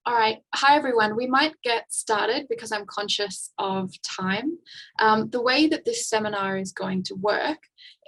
All right. Hi, everyone. We might get started because I'm conscious of time. The way that this seminar is going to work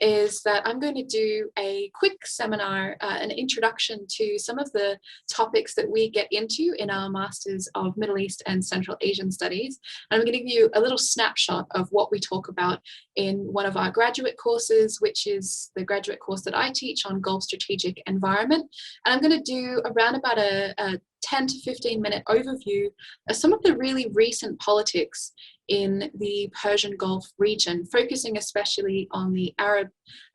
is that I'm going to do a quick seminar, an introduction to some of the topics that we get into in our Masters of Middle East and Central Asian Studies. And I'm going to give you a little snapshot of what we talk about in one of our graduate courses, which is the graduate course that I teach on Gulf Strategic Environment. And I'm going to do around about a 10 to 15 minute overview of some of the really recent politics in the Persian Gulf region, focusing especially on the Arab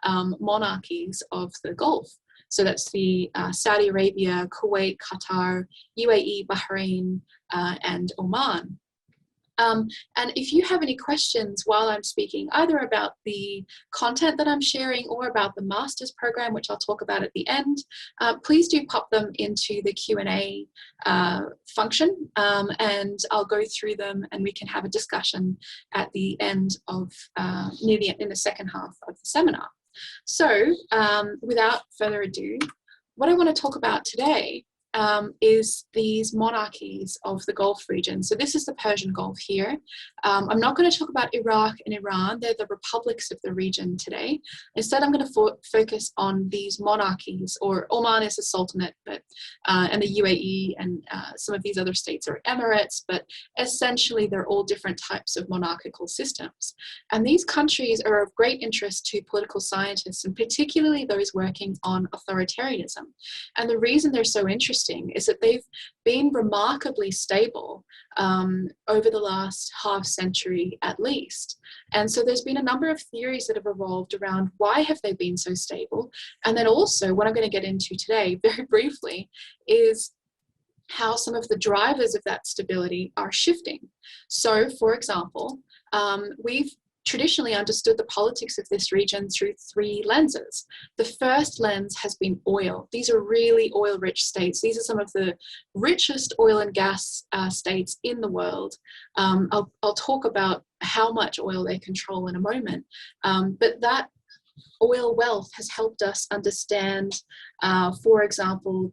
monarchies of the Gulf. So that's the Saudi Arabia, Kuwait, Qatar, UAE, Bahrain, and Oman. And if you have any questions while I'm speaking, either about the content that I'm sharing or about the master's program, which I'll talk about at the end, please do pop them into the Q&A function, and I'll go through them and we can have a discussion at the end of, in the second half of the seminar. So without further ado, what I want to talk about today is these monarchies of the Gulf region. So this is the Persian Gulf here. I'm not going to talk about Iraq and Iran. They're the republics of the region today. Instead, I'm going to focus on these monarchies, or Oman is a sultanate, but and the UAE and some of these other states are emirates, but essentially they're all different types of monarchical systems. And these countries are of great interest to political scientists, and particularly those working on authoritarianism. And the reason they're so interesting is that they've been remarkably stable over the last half century at least. And so there's been a number of theories that have evolved around why have they been so stable. And then also what I'm going to get into today very briefly is how some of the drivers of that stability are shifting. So for example, we've traditionally understood the politics of this region through three lenses. The first lens has been oil. These are really oil-rich states. These are some of the richest oil and gas states in the world. I'll talk about how much oil they control in a moment, but that oil wealth has helped us understand, for example,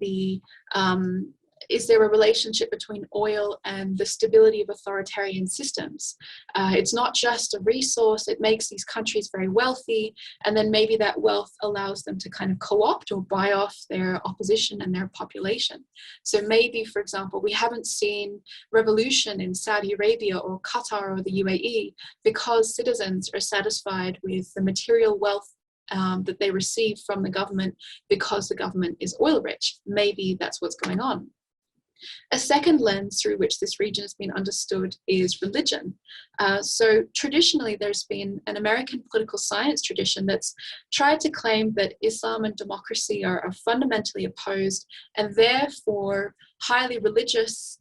is there a relationship between oil and the stability of authoritarian systems? It's not just a resource, it makes these countries very wealthy, and then maybe that wealth allows them to kind of co-opt or buy off their opposition and their population. So maybe, for example, we haven't seen revolution in Saudi Arabia or Qatar or the UAE because citizens are satisfied with the material wealth that they receive from the government because the government is oil rich. Maybe that's what's going on. A second lens through which this region has been understood is religion. So traditionally there's been an American political science tradition that's tried to claim that Islam and democracy are fundamentally opposed, and therefore highly religious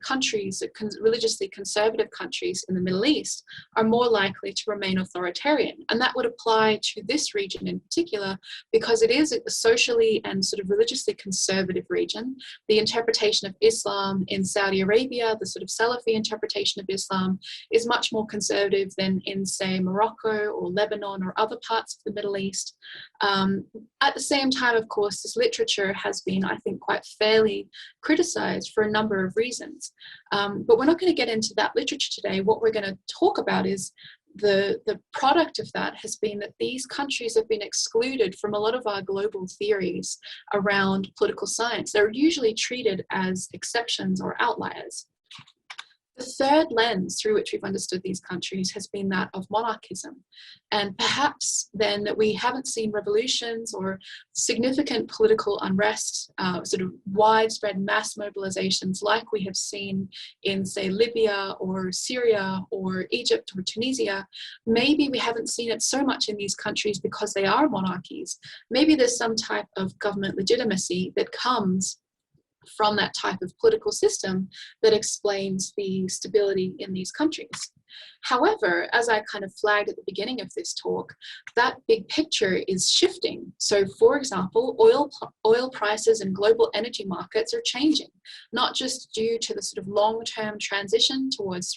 countries, religiously conservative countries in the Middle East are more likely to remain authoritarian. And that would apply to this region in particular because it is a socially and sort of religiously conservative region. The interpretation of Islam in Saudi Arabia, the sort of Salafi interpretation of Islam, is much more conservative than in, say, Morocco or Lebanon or other parts of the Middle East. At the same time, of course, this literature has been, I think, quite fairly criticized for a number of reasons. But we're not going to get into that literature today. What we're going to talk about is the product of that has been that these countries have been excluded from a lot of our global theories around political science. They're usually treated as exceptions or outliers. The third lens through which we've understood these countries has been that of monarchism. And perhaps then that we haven't seen revolutions or significant political unrest, sort of widespread mass mobilizations like we have seen in, say, Libya or Syria or Egypt or Tunisia. Maybe we haven't seen it so much in these countries because they are monarchies. Maybe there's some type of government legitimacy that comes from that type of political system that explains the stability in these countries. However, as I kind of flagged at the beginning of this talk, that big picture is shifting. So for example, oil prices and global energy markets are changing, not just due to the sort of long-term transition towards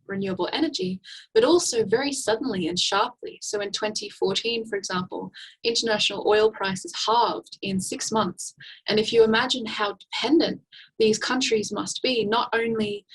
renewable energy, but also very suddenly and sharply. So in 2014, for example, international oil prices halved in 6 months. And if you imagine how dependent these countries must be, not only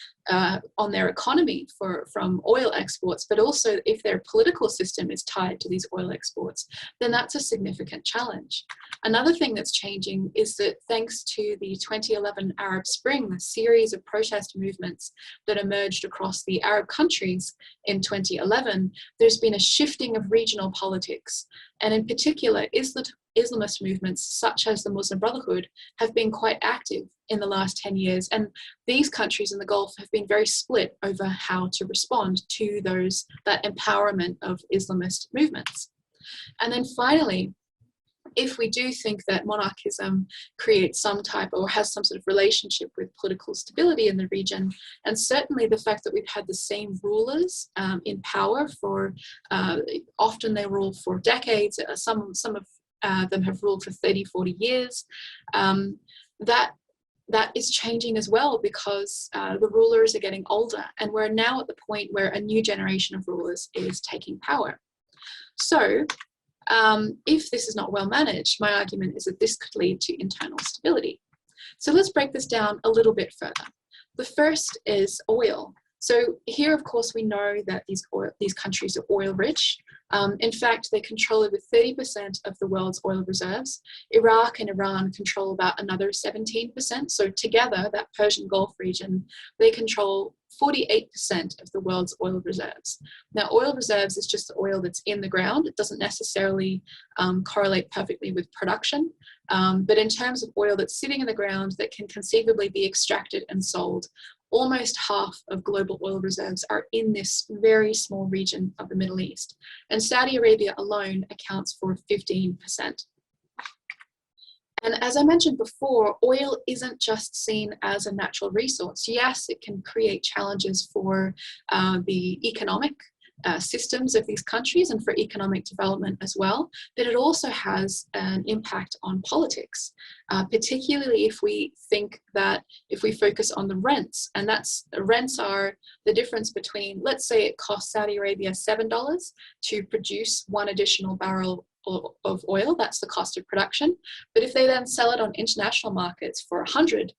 on their economy from oil exports, but also if their political system is tied to these oil exports, then that's a significant challenge. Another thing that's changing is that thanks to the 2011 Arab Spring, a series of protest movements that emerged across the Arab countries in 2011, there's been a shifting of regional politics. And in particular, Islamist movements such as the Muslim Brotherhood have been quite active in the last 10 years. And these countries in the Gulf have been very split over how to respond to that empowerment of Islamist movements. And then finally, if we do think that monarchism creates some type or has some sort of relationship with political stability in the region, and certainly the fact that we've had the same rulers in power for, often they rule for decades, some of them have ruled for 30, 40 years, that is changing as well, because the rulers are getting older, and we're now at the point where a new generation of rulers is taking power. So if this is not well managed, my argument is that this could lead to internal stability. So let's break this down a little bit further. The first is oil. So here, of course, we know that these countries are oil rich. In fact, they control over 30% of the world's oil reserves. Iraq and Iran control about another 17%. So together, that Persian Gulf region, they control 48% of the world's oil reserves. Now, oil reserves is just the oil that's in the ground. It doesn't necessarily correlate perfectly with production. But in terms of oil that's sitting in the ground that can conceivably be extracted and sold, almost half of global oil reserves are in this very small region of the Middle East. And Saudi Arabia alone accounts for 15%. And as I mentioned before, oil isn't just seen as a natural resource. Yes, it can create challenges for the economic systems of these countries and for economic development as well, but it also has an impact on politics, particularly if we focus on the rents, and rents are the difference between, let's say it costs Saudi Arabia $7 to produce one additional barrel of oil, that's the cost of production, but if they then sell it on international markets for $100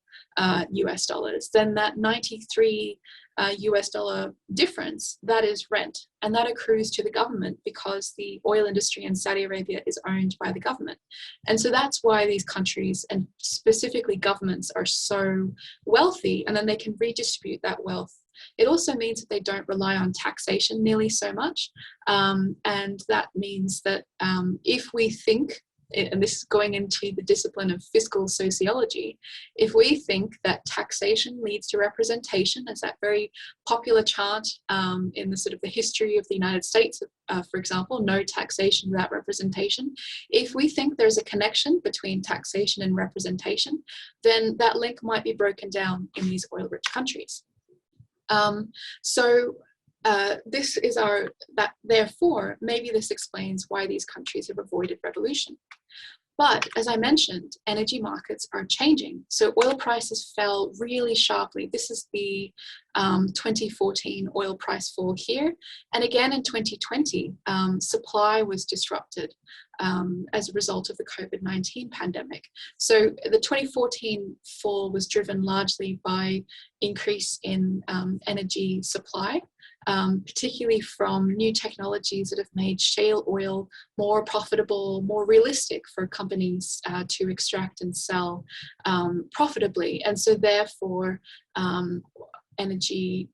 US, then that 93 US dollar difference, that is rent, and that accrues to the government because the oil industry in Saudi Arabia is owned by the government. And so that's why these countries, and specifically governments, are so wealthy, and then they can redistribute that wealth. It also means that they don't rely on taxation nearly so much, and that means that if we think, and this is going into the discipline of fiscal sociology, if we think that taxation leads to representation, as that very popular chant in the sort of the history of the United States, for example, no taxation without representation, if we think there's a connection between taxation and representation, then that link might be broken down in these oil-rich countries. Therefore, maybe this explains why these countries have avoided revolution. But as I mentioned, energy markets are changing. So oil prices fell really sharply. This is the 2014 oil price fall here. And again in 2020, supply was disrupted as a result of the COVID-19 pandemic. So the 2014 fall was driven largely by increase in energy supply, particularly from new technologies that have made shale oil more profitable, more realistic for companies to extract and sell profitably. And so therefore, energy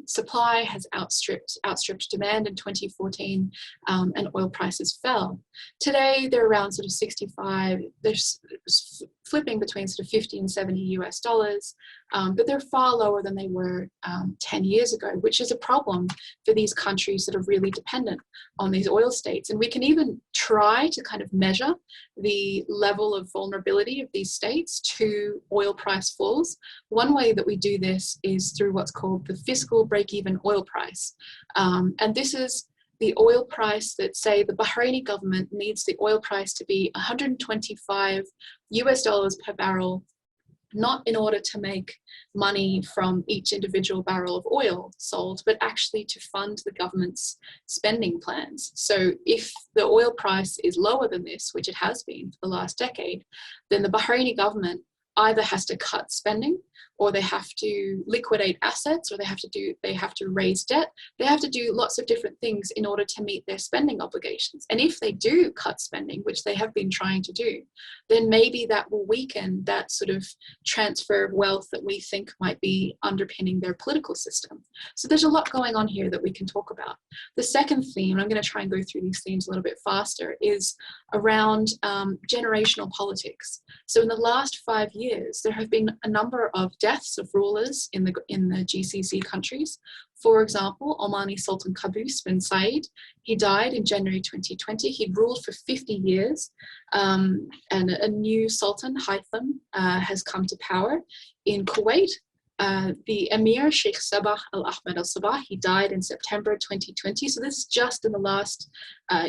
supply has outstripped demand in 2014, and oil prices fell. Today, they're around sort of 65, they're flipping between sort of 50 and 70 US dollars, but they're far lower than they were 10 years ago, which is a problem for these countries that are really dependent on these oil states. And we can even try to kind of measure the level of vulnerability of these states to oil price falls. One way that we do this is through what's called the fiscal break-even oil price. And this is the oil price that, say, the Bahraini government needs the oil price to be 125 US dollars per barrel not in order to make money from each individual barrel of oil sold, but actually to fund the government's spending plans. So if the oil price is lower than this, which it has been for the last decade, then the Bahraini government either has to cut spending, or they have to liquidate assets, or they have to raise debt. They have to do lots of different things in order to meet their spending obligations. And if they do cut spending, which they have been trying to do, then maybe that will weaken that sort of transfer of wealth that we think might be underpinning their political system. So there's a lot going on here that we can talk about. The second theme, I'm going to try and go through these themes a little bit faster, is around generational politics. So in the last 5 years, there have been a number of deaths of rulers in the GCC countries. For example, Omani Sultan Qaboos bin Said, he died in January 2020. He ruled for 50 years, and a new Sultan, Haytham, has come to power. In Kuwait, the Emir Sheikh Sabah Al-Ahmed Al-Sabah, he died in September 2020. So this is just in the last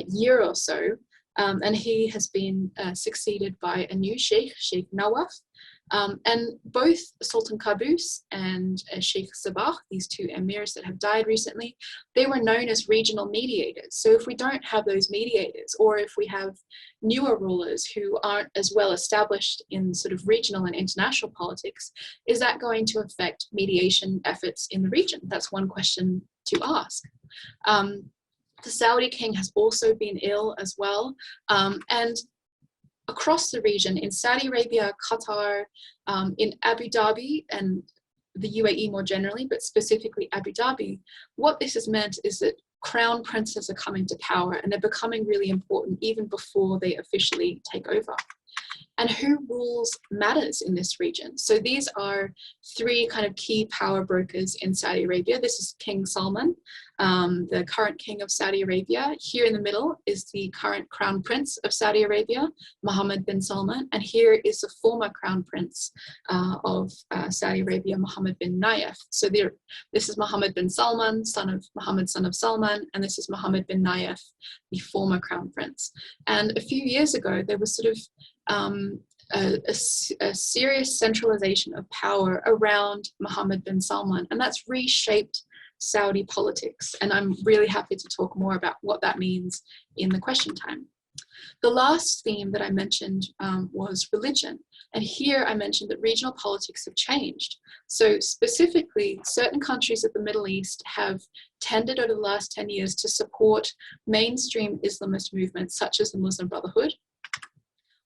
year or so. And he has been succeeded by a new Sheikh Nawaf. And both Sultan Qaboos and Sheikh Sabah, these two emirs that have died recently, they were known as regional mediators. So if we don't have those mediators, or if we have newer rulers who aren't as well established in sort of regional and international politics, is that going to affect mediation efforts in the region? That's one question to ask. The Saudi king has also been ill as well. And across the region, in Saudi Arabia, Qatar, in Abu Dhabi, and the UAE more generally, but specifically Abu Dhabi, what this has meant is that crown princes are coming to power, and they're becoming really important even before they officially take over. And who rules matters in this region. So these are three kind of key power brokers in Saudi Arabia. This is King Salman, the current king of Saudi Arabia. Here in the middle is the current crown prince of Saudi Arabia, Mohammed bin Salman. And here is the former crown prince of Saudi Arabia, Mohammed bin Nayef. So this is Mohammed bin Salman, son of Mohammed, son of Salman, and this is Mohammed bin Nayef, the former crown prince. And a few years ago, there was sort of a serious centralization of power around Mohammed bin Salman, and that's reshaped Saudi politics. And I'm really happy to talk more about what that means in the question time. The last theme that I mentioned was religion. And here I mentioned that regional politics have changed. So specifically, certain countries of the Middle East have tended over the last 10 years to support mainstream Islamist movements such as the Muslim Brotherhood.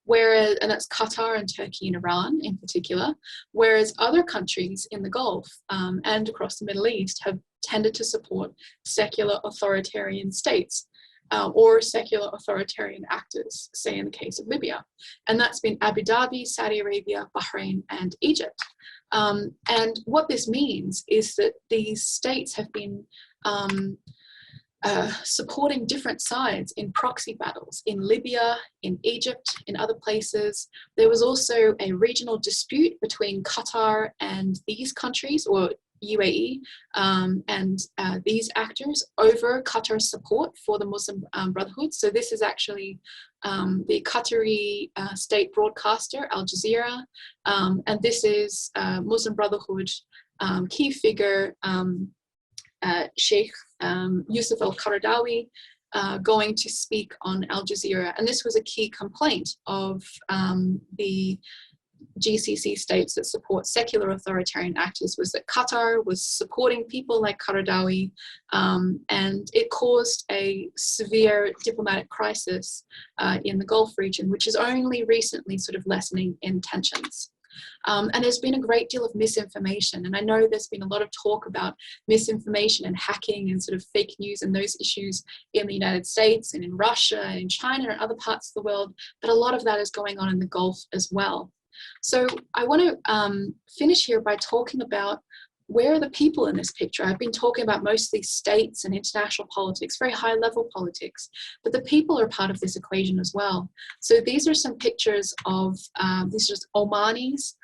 Whereas, and that's Qatar and Turkey and Iran in particular, whereas other countries in the Gulf and across the Middle East have tended to support secular authoritarian states or secular authoritarian actors, say in the case of Libya. And that's been Abu Dhabi, Saudi Arabia, Bahrain, and Egypt. And what this means is that these states have been supporting different sides in proxy battles in Libya, in Egypt, in other places. There was also a regional dispute between Qatar and these countries, or UAE, and these actors over Qatar's support for the Muslim Brotherhood. So this is actually the Qatari state broadcaster, Al Jazeera, and this is Muslim Brotherhood key figure, Sheikh Yusuf al-Qaradawi, going to speak on Al Jazeera. And this was a key complaint of the GCC states that support secular authoritarian actors, was that Qatar was supporting people like Qaradawi, and it caused a severe diplomatic crisis in the Gulf region, which is only recently sort of lessening in tensions. And there's been a great deal of misinformation, and I know there's been a lot of talk about misinformation and hacking and sort of fake news and those issues in the United States and in Russia and in China and other parts of the world, but a lot of that is going on in the Gulf as well. So I want to finish here by talking about where are the people in this picture. I've been talking about mostly states and international politics, very high level politics, but the people are part of this equation as well. So these are some pictures of, these are Omanis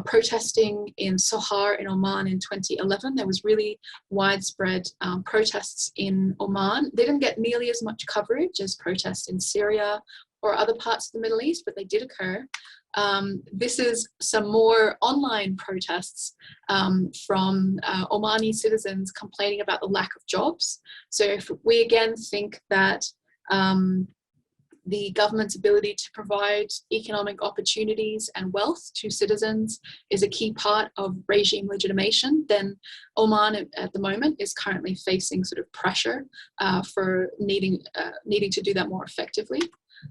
protesting in Sohar in Oman in 2011. There was really widespread protests in Oman. They didn't get nearly as much coverage as protests in Syria or other parts of the Middle East, but they did occur. This is some more online protests from Omani citizens complaining about the lack of jobs. So if we again think that the government's ability to provide economic opportunities and wealth to citizens is a key part of regime legitimation, then Oman at the moment is currently facing sort of pressure for needing to do that more effectively.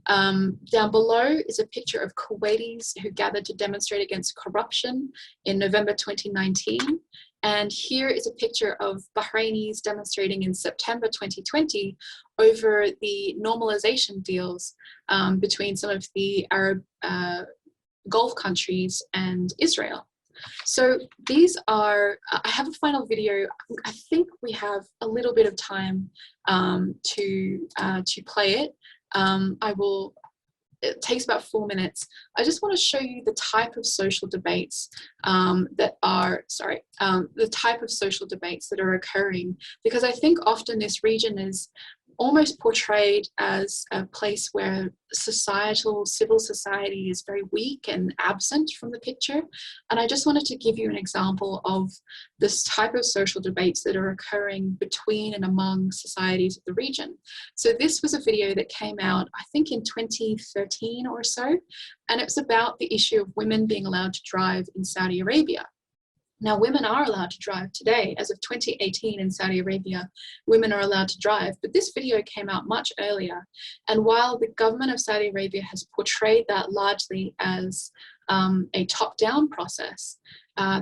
Down below is a picture of Kuwaitis who gathered to demonstrate against corruption in November 2019. And here is a picture of Bahrainis demonstrating in September 2020 over the normalization deals between some of the Arab Gulf countries and Israel. So these are, I have a final video. I think we have a little bit of time to play it. It takes about 4 minutes. I just want to show you the type of social debates the type of social debates that are occurring, because I think often this region is almost portrayed as a place where civil society is very weak and absent from the picture. And I just wanted to give you an example of this type of social debates that are occurring between and among societies of the region. So this was a video that came out, I think in 2013 or so, and it was about the issue of women being allowed to drive in Saudi Arabia. Now, women are allowed to drive today. As of 2018 in Saudi Arabia, women are allowed to drive, but this video came out much earlier. And while the government of Saudi Arabia has portrayed that largely as a top-down process,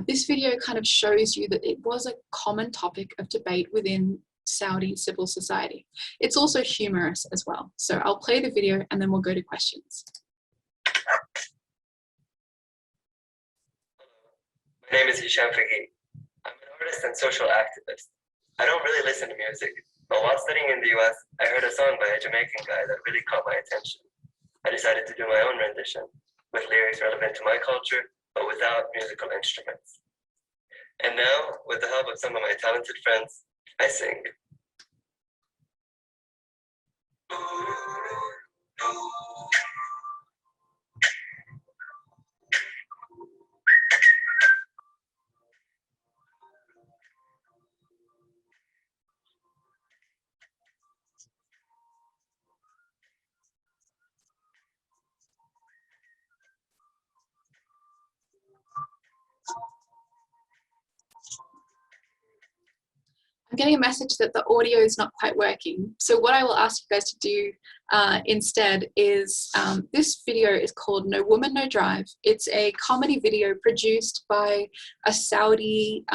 this video kind of shows you that it was a common topic of debate within Saudi civil society. It's also humorous as well. So I'll play the video and then we'll go to questions. My name is Hisham Faghi. I'm an artist and social activist. I don't really listen to music, but while studying in the US, I heard a song by a Jamaican guy that really caught my attention. I decided to do my own rendition, with lyrics relevant to my culture, but without musical instruments. And now, with the help of some of my talented friends, I sing. I'm getting a message that the audio is not quite working. So what I will ask you guys to do instead is, this video is called No Woman, No Drive. It's a comedy video produced by a Saudi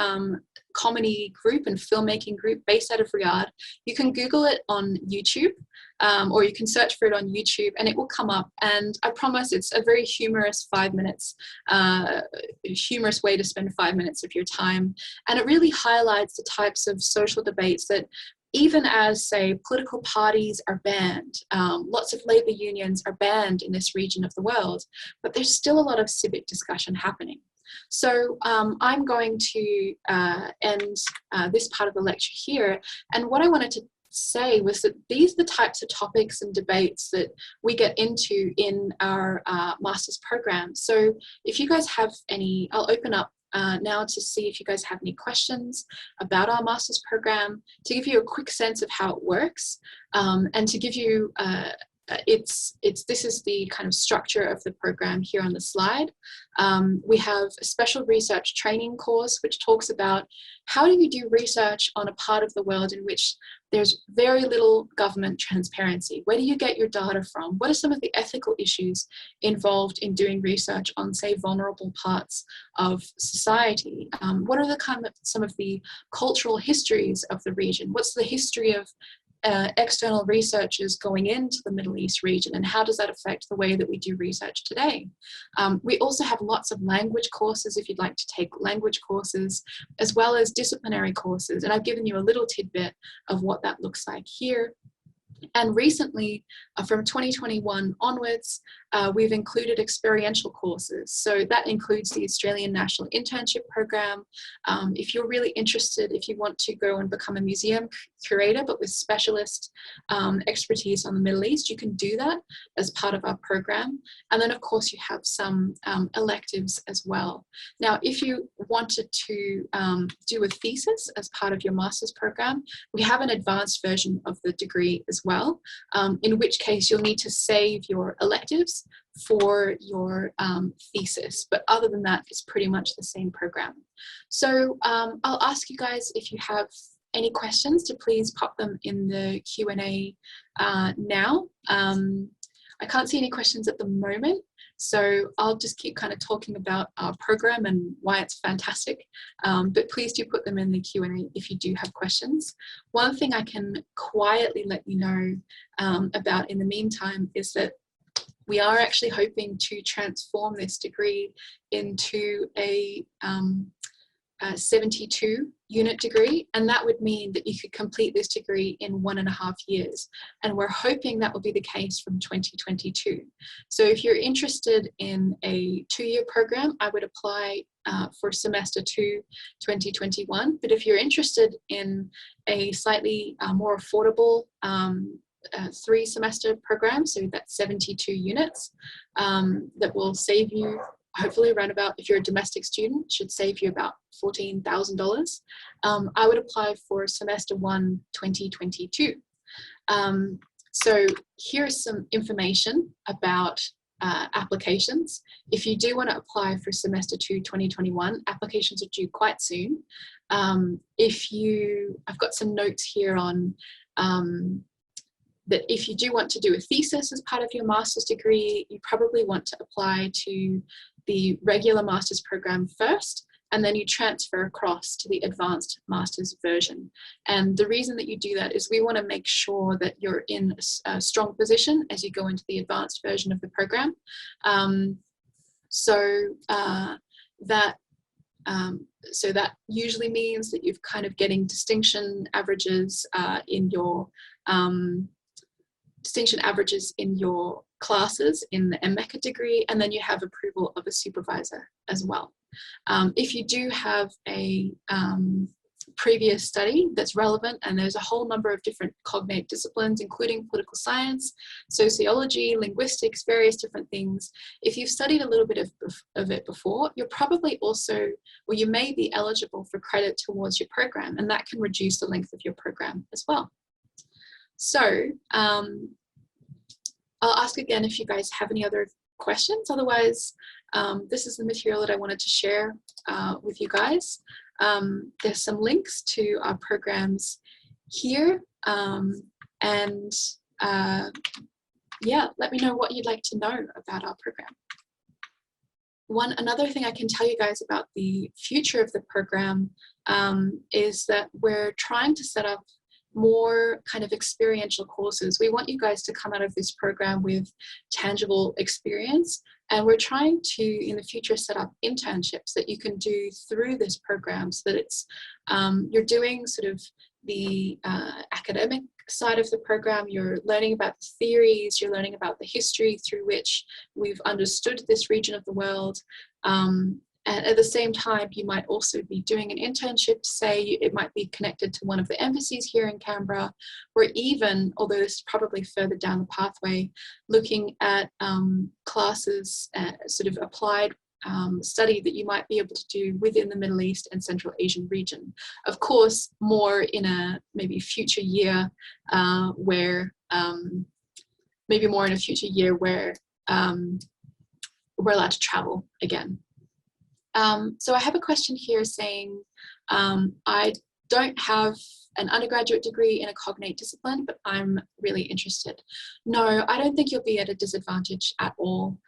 comedy group and filmmaking group based out of Riyadh. You can Google it on YouTube, or you can search for it on YouTube and it will come up. And I promise it's a very humorous 5 minutes, humorous way to spend 5 minutes of your time. And it really highlights the types of social debates that even as, say, political parties are banned, lots of labor unions are banned in this region of the world, but there's still a lot of civic discussion happening. So I'm going to end this part of the lecture here. And what I wanted to say was that these are the types of topics and debates that we get into in our master's program. So if you guys have any, I'll open up now to see if you guys have any questions about our master's program, to give you a quick sense of how it works, and to give you this is the kind of structure of the program here on the slide. We have a special research training course which talks about how do you do research on a part of the world in which there's very little government transparency. Where do you get your data from? What are some of the ethical issues involved in doing research on, say, vulnerable parts of society? What are some of the cultural histories of the region? What's the history of external researchers going into the Middle East region, and how does that affect the way that we do research today? We also have lots of language courses if you'd like to take language courses, as well as disciplinary courses, and I've given you a little tidbit of what that looks like here. And recently, from 2021 onwards, we've included experiential courses. So that includes the Australian National Internship Program. If you're really interested, if you want to go and become a museum curator, but with specialist expertise on the Middle East, you can do that as part of our program. And then of course you have some electives as well. Now, if you wanted to do a thesis as part of your master's program, we have an advanced version of the degree as well, in which case you'll need to save your electives for your thesis. But other than that, it's pretty much the same program. So I'll ask you guys, if you have any questions, to please pop them in the Q&A now. I can't see any questions at the moment, so I'll just keep kind of talking about our program and why it's fantastic. But please do put them in the Q&A if you do have questions. One thing I can quietly let you know about in the meantime is that we are actually hoping to transform this degree into a 72-unit degree, and that would mean that you could complete this degree in 1.5 years, and we're hoping that will be the case from 2022. So if you're interested in a 2-year program, I would apply for semester 2 2021, but if you're interested in a slightly more affordable 3-semester program, so that's 72 units, that will save you hopefully around about, if you're a domestic student, should save you about $14,000. I would apply for semester 1 2022. So here's some information about applications. If you do want to apply for semester 2 2021, applications are due quite soon. I've got some notes here on that if you do want to do a thesis as part of your master's degree, you probably want to apply to the regular master's program first, and then you transfer across to the advanced master's version. And the reason that you do that is we want to make sure that you're in a strong position as you go into the advanced version of the program. So that usually means that you're kind of getting distinction averages in your classes in the MECA degree, and then you have approval of a supervisor as well. If you do have a previous study that's relevant, and there's a whole number of different cognate disciplines, including political science, sociology, linguistics, various different things. If you've studied a little bit of it before, you're probably also, or you may be eligible for credit towards your program, and that can reduce the length of your program as well. So I'll ask again if you guys have any other questions. Otherwise, this is the material that I wanted to share with you guys. There's some links to our programs here. Yeah, let me know what you'd like to know about our program. Another thing I can tell you guys about the future of the program is that we're trying to set up more kind of experiential courses. We want you guys to come out of this program with tangible experience, and we're trying to in the future set up internships that you can do through this program, so that it's you're doing sort of the academic side of the program, you're learning about the theories, you're learning about the history through which we've understood this region of the world. And at the same time, you might also be doing an internship, say it might be connected to one of the embassies here in Canberra, or even, although this is probably further down the pathway, looking at classes, sort of applied study that you might be able to do within the Middle East and Central Asian region. Of course, more in a maybe future year where we're allowed to travel again. So I have a question here saying, I don't have an undergraduate degree in a cognate discipline, but I'm really interested. No, I don't think you'll be at a disadvantage at all.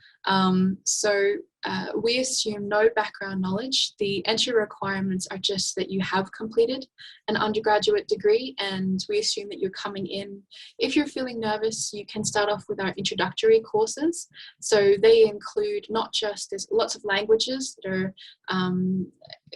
We assume no background knowledge. The entry requirements are just that you have completed an undergraduate degree, and we assume that you're coming in. If you're feeling nervous, you can start off with our introductory courses. So they include not just, there's lots of languages that are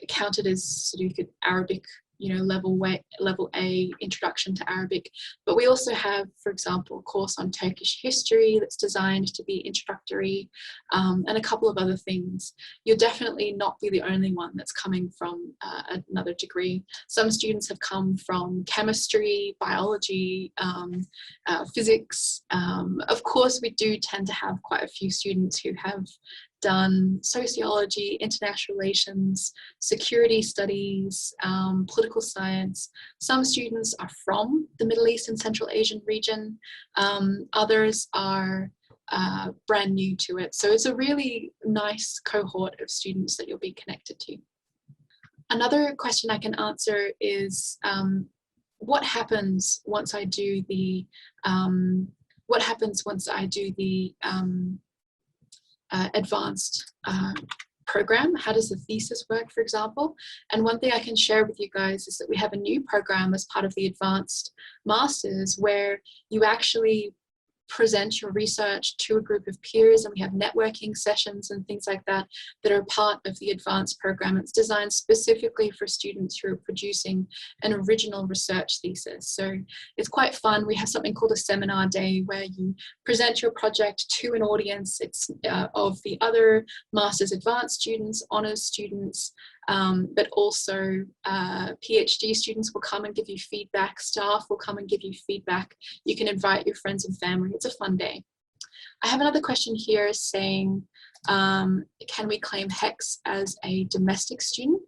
counted as sort of Arabic level A introduction to Arabic. But we also have, for example, a course on Turkish history that's designed to be introductory, and a couple of other things. You'll definitely not be the only one that's coming from another degree. Some students have come from chemistry, biology, physics. Of course, we do tend to have quite a few students who have done sociology, international relations, security studies, political science. Some students are from the Middle East and Central Asian region. Others are brand new to it. So it's a really nice cohort of students that you'll be connected to. Another question I can answer is, what happens once I do the advanced program? How does the thesis work, for example? And one thing I can share with you guys is that we have a new program as part of the advanced masters where you actually present your research to a group of peers, and we have networking sessions and things like that that are part of the advanced program. It's designed specifically for students who are producing an original research thesis. So it's quite fun. We have something called a seminar day where you present your project to an audience. It's of the other master's advanced students, honors students, but also PhD students will come and give you feedback, staff will come and give you feedback. You can invite your friends and family. It's a fun day. I have another question here saying, can we claim HECS as a domestic student?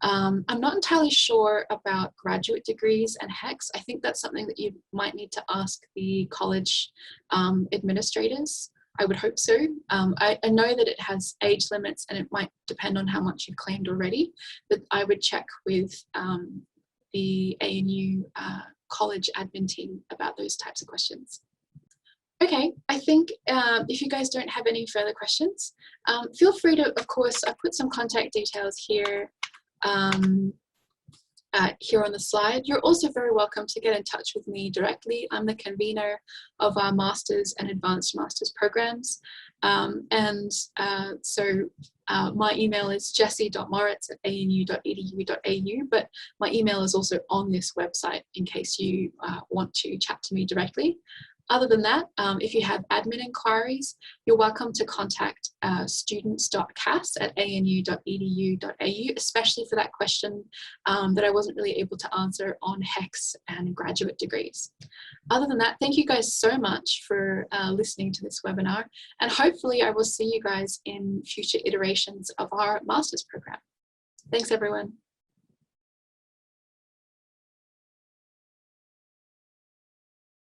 I'm not entirely sure about graduate degrees and HECS. I think that's something that you might need to ask the college administrators. I would hope so. I know that it has age limits and it might depend on how much you've claimed already, but I would check with the ANU college admin team about those types of questions. Okay, I think if you guys don't have any further questions, feel free to, of course, I've put some contact details here here on the slide. You're also very welcome to get in touch with me directly. I'm the convener of our Masters and Advanced Masters programs. My email is jessie.moritz@anu.edu.au, but my email is also on this website in case you want to chat to me directly. Other than that, if you have admin inquiries, you're welcome to contact students.cas@anu.edu.au, especially for that question that I wasn't really able to answer on HECS and graduate degrees. Other than that, thank you guys so much for listening to this webinar, and hopefully I will see you guys in future iterations of our master's program. Thanks, everyone.